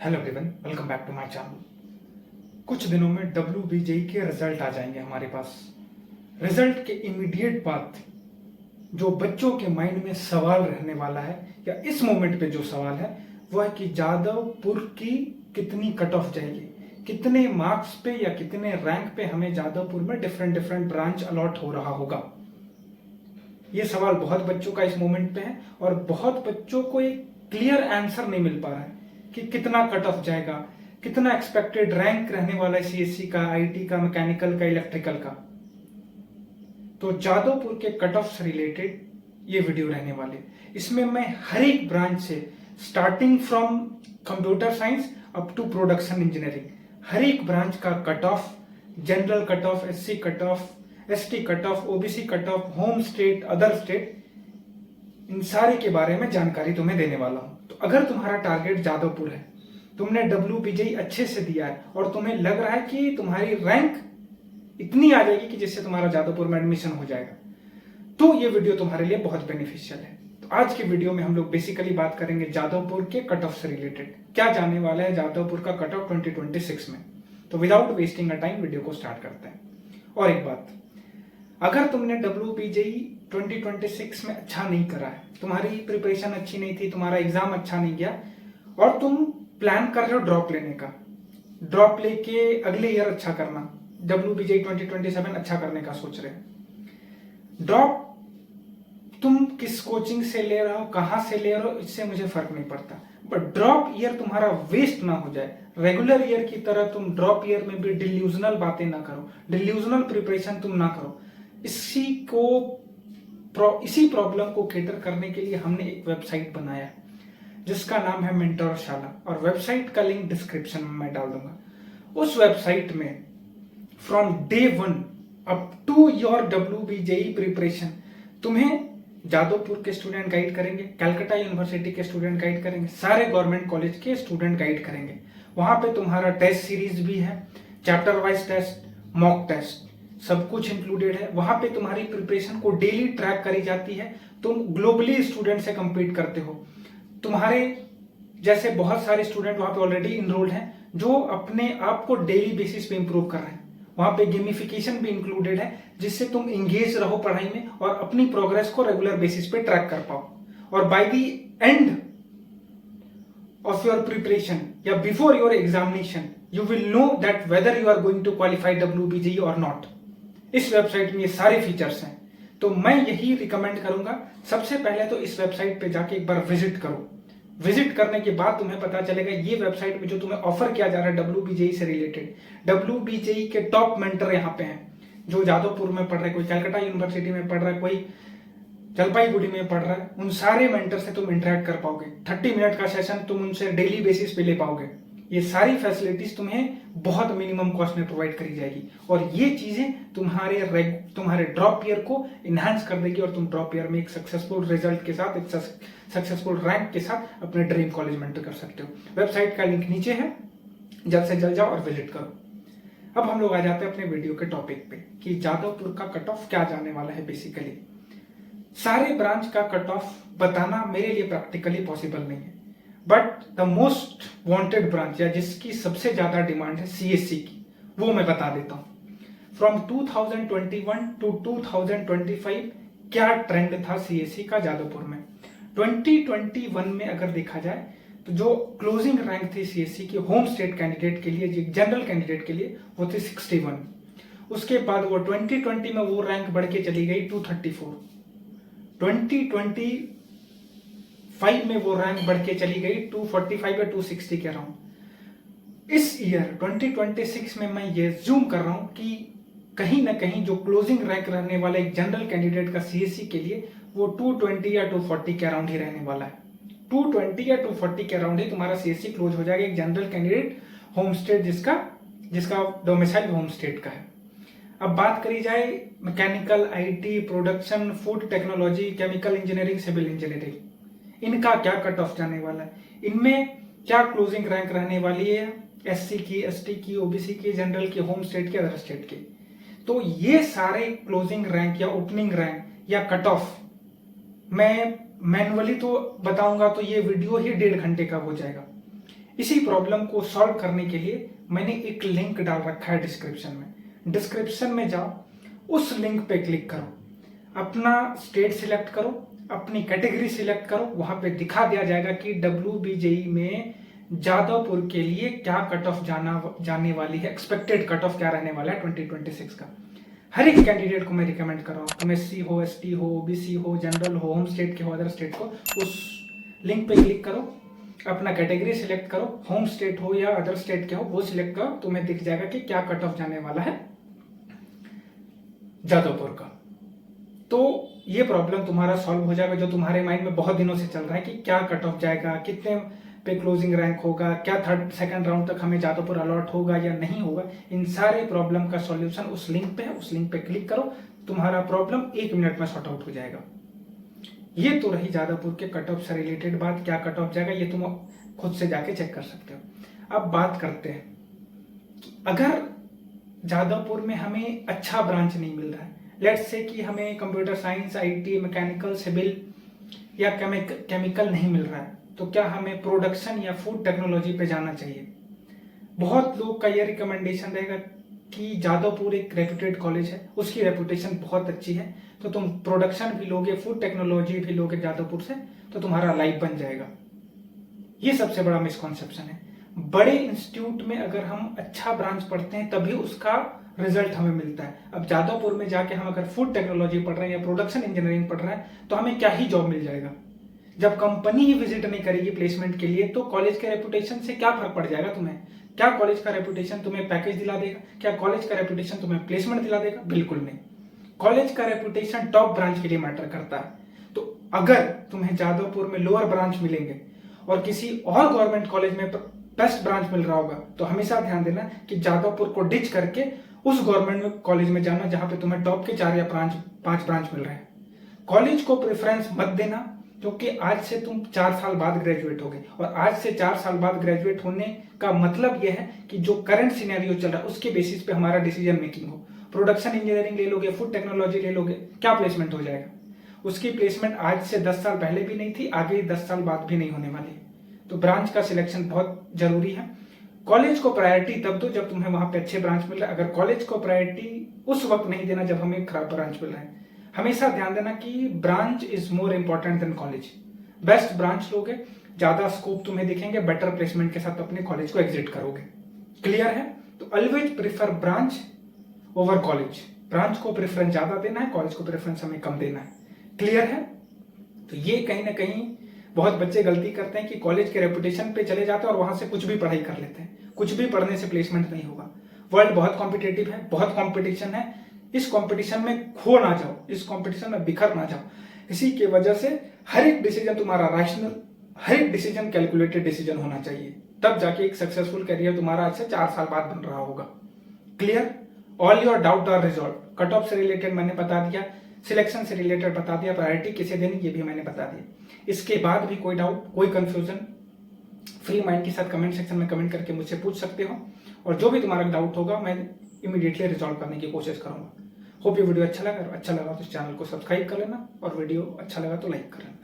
Hello everyone, welcome back to my channel. कुछ दिनों में WBJE के रिजल्ट आ जाएंगे हमारे पास। रिजल्ट के इमीडिएट बाद जो बच्चों के माइंड में सवाल रहने वाला है या इस मोमेंट पे जो सवाल है वो है कि जादवपुर की कितनी कट ऑफ जाएगी, कितने मार्क्स पे या कितने रैंक पे हमें जादवपुर में डिफरेंट डिफरेंट ब्रांच अलॉट हो रहा होगा। ये सवाल बहुत बच्चों का इस मोमेंट पे है और बहुत बच्चों को एक क्लियर आंसर नहीं मिल पा रहा है कि कितना कट ऑफ जाएगा, कितना एक्सपेक्टेड रैंक रहने वाला है CSC का, IT का, मैकेनिकल का, इलेक्ट्रिकल का। तो जादवपुर के कट ऑफ से रिलेटेड ये वीडियो रहने वाले। इसमें मैं हर एक ब्रांच से starting from computer science up to production engineering हर एक ब्रांच का cut off, general cut off, SC cut off, ST cut off, OBC cut off, home state, other state, इन सारे के बारे में जानकारी तुम्हें देने वाला हूं। तो अगर तुम्हारा टारगेट जादवपुर है, तुमने WBJE अच्छे से दिया है और तुम्हें लग रहा है कि तुम्हारी रैंक इतनी आ जाएगी कि जिससे तुम्हारा जादवपुर में एडमिशन हो जाएगा, तो ये वीडियो तुम्हारे लिए बहुत बेनिफिशियल है। तो आज के वीडियो में हम लोग बेसिकली बात करेंगे जादवपुर के कट ऑफ से रिलेटेड, क्या जाने वाला है जादवपुर का कट ऑफ 2026 में। तो without wasting a time video को स्टार्ट करते हैं। और एक बात, अगर तुमने WBJE 2026 में अच्छा नहीं करा है, तुम्हारी प्रिपरेशन अच्छी नहीं थी, तुम्हारा एग्जाम अच्छा नहीं गया और तुम प्लान कर रहे हो ड्रॉप लेने का, ड्रॉप लेके अगले ईयर अच्छा करना, WBJE 2027 अच्छा करने का सोच रहे हो, ड्रॉप तुम किस कोचिंग से ले रहे हो, कहां से ले रहे हो, इससे मुझे फर्क नहीं पड़ता, बट ड्रॉप ईयर तुम्हारा वेस्ट ना हो जाए। रेगुलर ईयर की तरह तुम ड्रॉप ईयर में भी डिल्यूजनल बातें ना करो, डिल्यूजनल प्रिपरेशन तुम ना करो। इसी प्रॉब्लम को कैटर करने के लिए हमने एक वेबसाइट बनाया है जिसका नाम है मेंटरशाला, और वेबसाइट का लिंक डिस्क्रिप्शन में मैं डाल दूंगा। उस वेबसाइट में from day 1 up to your WBJE preparation तुम्हें जादवपुर के स्टूडेंट गाइड करेंगे, कलकत्ता यूनिवर्सिटी के स्टूडेंट गाइड करेंगे, सारे गवर्नमेंट कॉलेज के स्टूडेंट गाइड करेंगे। वहां पे तुम्हारा टेस्ट सीरीज भी है, chapter wise test, mock test, सब कुछ इंक्लूडेड है। वहां पे तुम्हारी प्रिपरेशन को डेली ट्रैक करी जाती है। तुम ग्लोबली स्टूडेंट से कंपीट करते हो, तुम्हारे जैसे बहुत सारे स्टूडेंट वहां पे ऑलरेडी इनरोल्ड हैं जो अपने आप को डेली बेसिस पे इंप्रूव कर रहे हैं। वहां पे गेमिफिकेशन भी इंक्लूडेड है जिससे तुम इंगेज रहो पढ़ाई में और अपनी प्रोग्रेस को रेगुलर बेसिस पे ट्रैक कर पाओ। और by the end of your preparation या before your examination you will know that whether you are going to qualify WBJE और नॉट। इस वेबसाइट में ये सारे फीचर्स हैं, तो मैं यही रिकमेंड करूंगा सबसे पहले तो इस वेबसाइट पे जाके एक बार विजिट करो। विजिट करने के बाद तुम्हें पता चलेगा ये वेबसाइट में जो तुम्हें ऑफर किया जा रहा है WBJE से रिलेटेड, WBJE के टॉप मेंटर यहाँ पे हैं जो जादवपुर में पढ़ रहे, कोई कलकत्ता यूनिवर्सिटी में पढ़ रहा है, कोई जलपाईगुड़ी में पढ़ रहा है, उन सारे मेंटर से तुम इंटरेक्ट कर पाओगे। 30 मिनट का सेशन तुम उनसे डेली बेसिस पे ले पाओगे। ये सारी फैसिलिटीज तुम्हें बहुत मिनिमम कॉस्ट में प्रोवाइड करी जाएगी और ये चीजें तुम्हारे ड्रॉप ईयर को इनहांस कर देगी और तुम ड्रॉप ईयर में एक सक्सेसफुल रिजल्ट के साथ, एक सक्सेसफुल रैंक के साथ अपने ड्रीम कॉलेज में एंटर कर सकते हो। वेबसाइट का लिंक नीचे है, जल्द से जल्द जाओ और विजिट करो। अब हम लोग आ जाते हैं अपने वीडियो के टॉपिक पे कि जादवपुर का कट ऑफ क्या जाने वाला है। बेसिकली सारे ब्रांच का कट ऑफ बताना मेरे लिए प्रैक्टिकली पॉसिबल नहीं है, but the most wanted branch या जिसकी सबसे ज्यादा डिमांड है CSC की, वो मैं बता देता हूं। फ्रॉम 2021 टू 2025 क्या ट्रेंड था CSC का जादवपुर में। 2021 में अगर देखा जाए तो जो क्लोजिंग रैंक थी CSC की होम स्टेट कैंडिडेट के लिए, जनरल कैंडिडेट के लिए, वो थी 61। उसके बाद वो 2020 में वो रैंक बढ़ के चली गई 234। 2025 में वो रैंक बढ़ के चली गई 245 या 260 के अराउंड। इस ईयर 2026 में मैं ये जूम कर रहा हूं कि कहीं ना कहीं जो क्लोजिंग रैंक रहने वाला एक जनरल कैंडिडेट का CSC के लिए वो 220 या 240 के अराउंड ही रहने वाला है। 220 या 240 के अराउंड ही तुम्हारा CSC क्लोज हो जाएगा एक जनरल कैंडिडेट होम स्टेट जिसका डोमिसाइल होम स्टेट का है। अब बात करी जाए mechanical, IT, production, food technology, chemical engineering, civil engineering, इनका क्या कट ऑफ जाने वाला है, इनमें क्या क्लोजिंग रैंक रहने वाली है SC की, ST की, OBC की, जनरल की, होम स्टेट की, अदर स्टेट की। तो ये सारे क्लोजिंग रैंक या ओपनिंग रैंक या कट ऑफ मैं मैनुअली तो बताऊंगा तो ये वीडियो ही 1.5 घंटे का हो जाएगा। इसी प्रॉब्लम को सॉल्व करने के लिए मैंने एक लिंक डाल रखा है डिस्क्रिप्शन में। डिस्क्रिप्शन में जाओ, उस लिंक पे क्लिक करो, अपना स्टेट सिलेक्ट करो, अपनी कैटेगरी सिलेक्ट करो। वहां पे दिखा दिया जाएगा कि WBJE में जादवपुर के लिए क्या कट ऑफ जाने वाली है, एक्सपेक्टेड कट ऑफ क्या रहने वाला है 2026 का। हर एक कैंडिडेट को मैं रिकमेंड कर रहा हूँ, तुम SC हो, ST हो, OBC हो, जनरल हो, होम स्टेट के हो, अदर स्टेट को, उस लिंक पे क्लिक करो, अपना कैटेगरी सिलेक्ट करो, होम स्टेट हो या अदर स्टेट के हो वो सिलेक्ट करो, तुम्हें दिख जाएगा कि क्या कट ऑफ जाने वाला है जादवपुर का। तो ये प्रॉब्लम तुम्हारा सॉल्व हो जाएगा जो तुम्हारे माइंड में बहुत दिनों से चल रहा है कि क्या कट ऑफ जाएगा, कितने पे क्लोजिंग रैंक होगा, क्या थर्ड सेकंड राउंड तक हमें जादवपुर अलॉट होगा या नहीं होगा। इन सारे प्रॉब्लम का सॉल्यूशन उस लिंक पे है, उस लिंक पे क्लिक करो, तुम्हारा प्रॉब्लम 1 मिनट में सॉर्ट आउट हो जाएगा। ये तो रही जादवपुर के कट ऑफ से रिलेटेड बात, क्या कट ऑफ जाएगा ये तुम खुद से जाके चेक कर सकते हो। अब बात करते हैं कि अगर जादवपुर में हमें अच्छा ब्रांच नहीं मिल रहा है, लेट्स से कि हमें computer science, IT, mechanical, civil या केमिकल नहीं मिल रहा है, तो क्या हमें प्रोडक्शन या फूड टेक्नोलॉजी पे जाना चाहिए। बहुत लोग का यह रिकमेंडेशन रहेगा कि जादवपुर एक रेप्यूटेड कॉलेज है, उसकी रेपुटेशन बहुत अच्छी है, तो तुम प्रोडक्शन भी लोगे, फूड टेक्नोलॉजी भी लोगे जादवपुर से, तो तुम्हारा लाइफ बन जाएगा। ये सबसे बड़ा मिसकॉन्सेप्शन है। बड़े इंस्टीट्यूट में अगर हम अच्छा ब्रांच पढ़ते हैं तभी उसका रिजल्ट हमें मिलता है। अब जादवपुर में जाके हम अगर फूड टेक्नोलॉजी पढ़ रहे हैं या प्रोडक्शन इंजीनियरिंग पढ़ रहे हैं तो हमें क्या ही जॉब मिल जाएगा। जब कंपनी ही विजिट नहीं करेगी प्लेसमेंट के लिए तो कॉलेज के रेपुटेशन से क्या फर्क पड़ जाएगा तुम्हें। क्या कॉलेज का रेपुटेशन तुम्हें पैकेज दिला देगा, क्या कॉलेज का रेपुटेशन तुम्हें प्लेसमेंट दिला देगा, बिल्कुल नहीं। कॉलेज का रेपुटेशन टॉप ब्रांच के लिए मैटर करता है। तो अगर तुम्हें जादवपुर में लोअर ब्रांच मिलेंगे और किसी और गवर्नमेंट कॉलेज में बेस्ट ब्रांच मिल रहा होगा तो हमेशा ध्यान देना कि जादवपुर को डिच करके उस गवर्नमेंट कॉलेज में जाना जहां पे तुम्हें टॉप के 4 या 5 ब्रांच मिल रहे हैं। कॉलेज को प्रेफरेंस मत देना, क्योंकि आज से तुम 4 साल बाद ग्रेजुएट होगे और आज से 4 साल बाद ग्रेजुएट होने का मतलब यह है कि जो करंट सिनेरियो चल रहा है उसके बेसिस पे हमारा डिसीजन मेकिंग हो। प्रोडक्शन इंजीनियरिंग ले लोगे, फूड टेक्नोलॉजी ले लोगे, क्या प्लेसमेंट हो जाएगा। उसकी प्लेसमेंट आज से 10 साल पहले भी नहीं थी, आगे 10 साल बाद भी नहीं होने वाली। तो ब्रांच का सिलेक्शन बहुत जरूरी है। कॉलेज को प्रायोरिटी तब दो जब तुम्हें वहां पे अच्छे ब्रांच मिल रहा है। अगर कॉलेज को प्रायोरिटी उस वक्त नहीं देना जब हमें खराब ब्रांच मिल रहा है। हमेशा ध्यान देना कि branch is more important than college. Best branch लोगे, ज्यादा स्कोप तुम्हें दिखेंगे, बेटर प्लेसमेंट के साथ अपने कॉलेज को एग्जिट करोगे। क्लियर है? तो always prefer branch over college. Branch को प्रेफरेंस ज्यादा देना है, कॉलेज को प्रेफरेंस हमें कम देना है। क्लियर है? तो ये कहीं ना कहीं बहुत बच्चे गलती करते हैं कि कॉलेज के रेपुटेशन पे चले जाते हैं और वहां से कुछ भी पढ़ाई कर लेते हैं। कुछ भी पढ़ने से प्लेसमेंट नहीं होगा। वर्ल्ड बहुत कॉम्पिटेटिव है, बहुत कॉम्पिटिशन है। इस कॉम्पिटिशन में खो ना जाओ, इस कॉम्पिटिशन में बिखर ना जाओ। इसी की वजह से हर एक डिसीजन तुम्हारा रैशनल, हर एक डिसीजन कैलकुलेटेड डिसीजन होना चाहिए, तब जाके एक सक्सेसफुल करियर तुम्हारा आज से 4 साल बाद बन रहा होगा। Clear? All your doubt are resolve. Cut off से रिलेटेड मैंने बता दिया, सिलेक्शन से रिलेटेड बता दिया, प्रायोरिटी किसे देनी ये भी मैंने बता दिया। इसके बाद भी कोई डाउट, कोई कंफ्यूजन, फ्री माइंड के साथ कमेंट सेक्शन में कमेंट करके मुझसे पूछ सकते हो और जो भी तुम्हारा डाउट होगा मैं इमीडिएटली रिजॉल्व करने की कोशिश करूंगा। होप ये वीडियो अच्छा लगा तो इस चैनल को सब्सक्राइब कर लेना और वीडियो अच्छा लगा तो लाइक कर लेना।